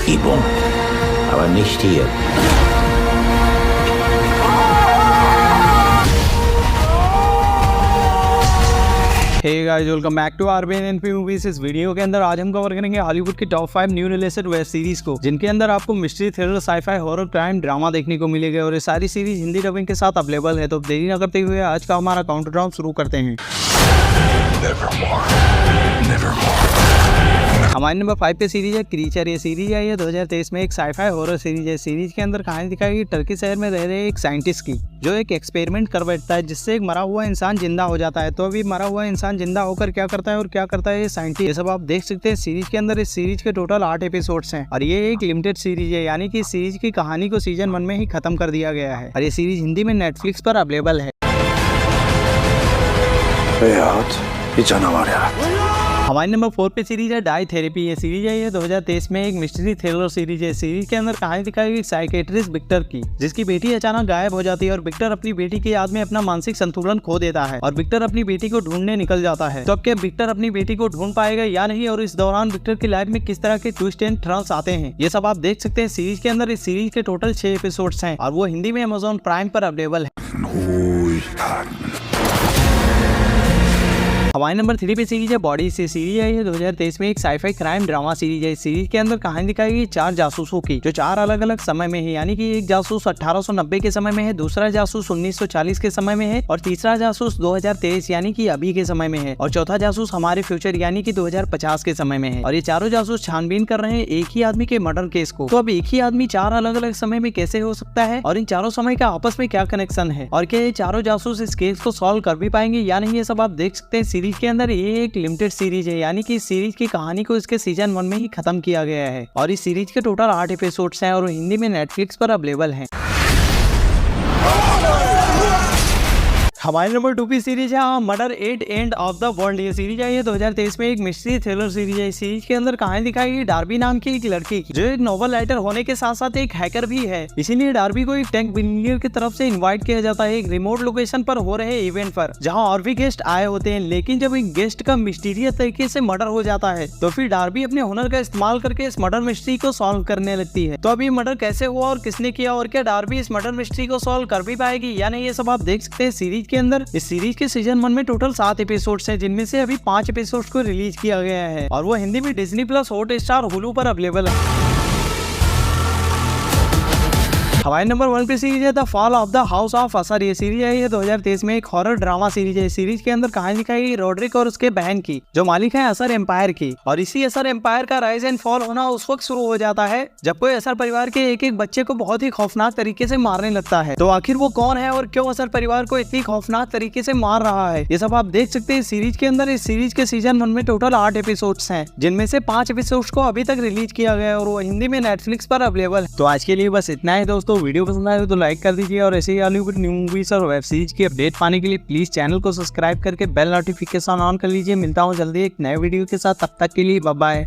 Übung, aber nicht hier. Hey guys, welcome back to RBN NP movies. इस video के अंदर आज हम कवर करेंगे हॉलीवुड की top 5 new released web series को, जिनके अंदर आपको mystery, thriller, sci fi, horror, crime, drama देखने को मिलेगा और ये सारी सीरीज हिंदी डबिंग के साथ अवेलेबल है। तो देरी न करते हुए आज का हमारा काउंटडाउन शुरू करते हैं। हमारे नंबर 5 पे सीरीज है क्रीचर। ये सीरीज है 2023 में एक साईफाई हॉरर सीरीज है। सीरीज के अंदर कहानी दिखाई गई टर्की शहर में रह रहे एक साइंटिस्ट की, जो एक एक्सपेरिमेंट कर बैठता है जिससे एक मरा हुआ इंसान जिंदा हो जाता है। तो अभी मरा हुआ इंसान जिंदा होकर क्या करता है और क्या करता है ये साइंटिस्ट, ये सब आप देख सकते हैं सीरीज के अंदर। इस सीरीज के टोटल 8 एपिसोड्स हैं और ये एक लिमिटेड सीरीज है, यानी कि सीरीज की कहानी को सीजन 1 में ही खत्म कर दिया गया है और ये सीरीज हिंदी में नेटफ्लिक्स पर अवेलेबल है। हमारे नंबर 4 पे सीरीज है डाई थेरेपी। ये सीरीज है 2023 में एक मिस्ट्री थ्रिलर सीरीज है। सीरीज के अंदर कहानी दिखाई गई साइकेट्रिस्ट विक्टर की, जिसकी बेटी अचानक गायब हो जाती है और विक्टर अपनी बेटी की याद में अपना मानसिक संतुलन खो देता है और विक्टर अपनी बेटी को ढूंढने निकल जाता है। तो अब क्या विक्टर अपनी बेटी को ढूंढ पाएगा या नहीं, और इस दौरान विक्टर की लाइफ में किस तरह के ट्विस्ट एंड टर्न्स आते हैं, ये सब आप देख सकते हैं सीरीज के अंदर। इस सीरीज के टोटल 6 एपिसोड्स हैं और वो हिंदी में अमेज़न प्राइम पर अवेलेबल है। हमारे नंबर 3 पे सीरीज है बॉडी। से सीरीज है 2023 में एक साईफाई क्राइम ड्रामा सीरीज है। सीरीज के अंदर कहानी दिखाई गई 4 जासूसों की, जो 4 अलग अलग समय में है, यानी कि एक जासूस 1890 के समय में है, दूसरा जासूस 1940 के समय में है और तीसरा जासूस 2023 यानी कि अभी के समय में है और चौथा जासूस हमारे फ्यूचर यानी कि 2050 के समय में है। और ये चारों जासूस छानबीन कर रहे हैं एक ही आदमी के मर्डर केस को। तो अब एक ही आदमी 4 अलग अलग समय में कैसे हो सकता है और इन चारों समय का आपस में क्या कनेक्शन है और क्या ये चारों जासूस इस केस को सॉल्व कर भी पाएंगे या नहीं, ये सब आप देख सकते हैं। सीरीज के अंदर ये एक लिमिटेड सीरीज है, यानी कि इस सीरीज की कहानी को इसके सीजन 1 में ही खत्म किया गया है और इस सीरीज के टोटल 8 एपिसोड्स हैं और हिंदी में नेटफ्लिक्स पर अवेलेबल हैं। हमारे नंबर 2 की सीरीज है murder at end of the world. ये सीरीज है 2023 में एक मिस्ट्री थ्रिलर सीरीज है। सीरीज के अंदर कहानी दिखाई गई डार्बी नाम की एक लड़की की, जो एक नोवेल राइटर होने के साथ साथ एक हैकर भी है। इसीलिए डार्बी को एक टेक बिलियनियर की तरफ से इनवाइट किया जाता है एक रिमोट लोकेशन पर हो रहे इवेंट पर, जहां और भी गेस्ट आए होते हैं। लेकिन जब एक गेस्ट का मिस्टीरियस तरीके से मर्डर हो जाता है तो फिर डार्बी अपने हुनर का इस्तेमाल करके इस मर्डर मिस्ट्री को सॉल्व करने लगती है। तो अब ये मर्डर कैसे हुआ और किसने किया और क्या डार्बी इस मर्डर मिस्ट्री को सॉल्व कर भी पाएगी या नहीं, ये सब आप देख सकते हैं सीरीज के अंदर। इस सीरीज के सीजन 1 में टोटल 7 एपिसोड्स हैं, जिनमें से अभी 5 एपिसोड्स को रिलीज किया गया है और वो हिंदी में डिज्नी प्लस, हॉटस्टार, हुलू पर अवेलेबल है। हमारे नंबर 1 पे सीरीज है the fall of the house of असर। ये सीरीज है 2023 में एक हॉरर ड्रामा सीरीज है। सीरीज के अंदर कहानी दिखाई गई रोड्रिक और उसके बहन की, जो मालिक है असर एम्पायर की, और इसी असर एम्पायर का राइज एंड फॉल होना उस वक्त शुरू हो जाता है जब कोई असर परिवार के एक एक बच्चे को बहुत ही खौफनाक तरीके से मारने लगता है। तो आखिर वो कौन है और क्यों असर परिवार को इतनी खौफनाक तरीके से मार रहा है, ये सब आप देख सकते हैं सीरीज के अंदर। इस सीरीज के सीजन 1 में टोटल 8 एपिसोड्स हैं, जिनमें से 5 एपिसोड्स को अभी तक रिलीज किया गया है और वो हिंदी में नेटफ्लिक्स पर अवेलेबल है। तो आज के लिए बस इतना है दोस्तों। वीडियो पसंद आए तो लाइक कर दीजिए और ऐसे ही हॉलीवुड न्यू मूवीज और वेब सीरीज की अपडेट पाने के लिए प्लीज चैनल को सब्सक्राइब करके बेल नोटिफिकेशन ऑन कर लीजिए। मिलता हूँ जल्दी एक नए वीडियो के साथ, तब तक के लिए बाय बाय।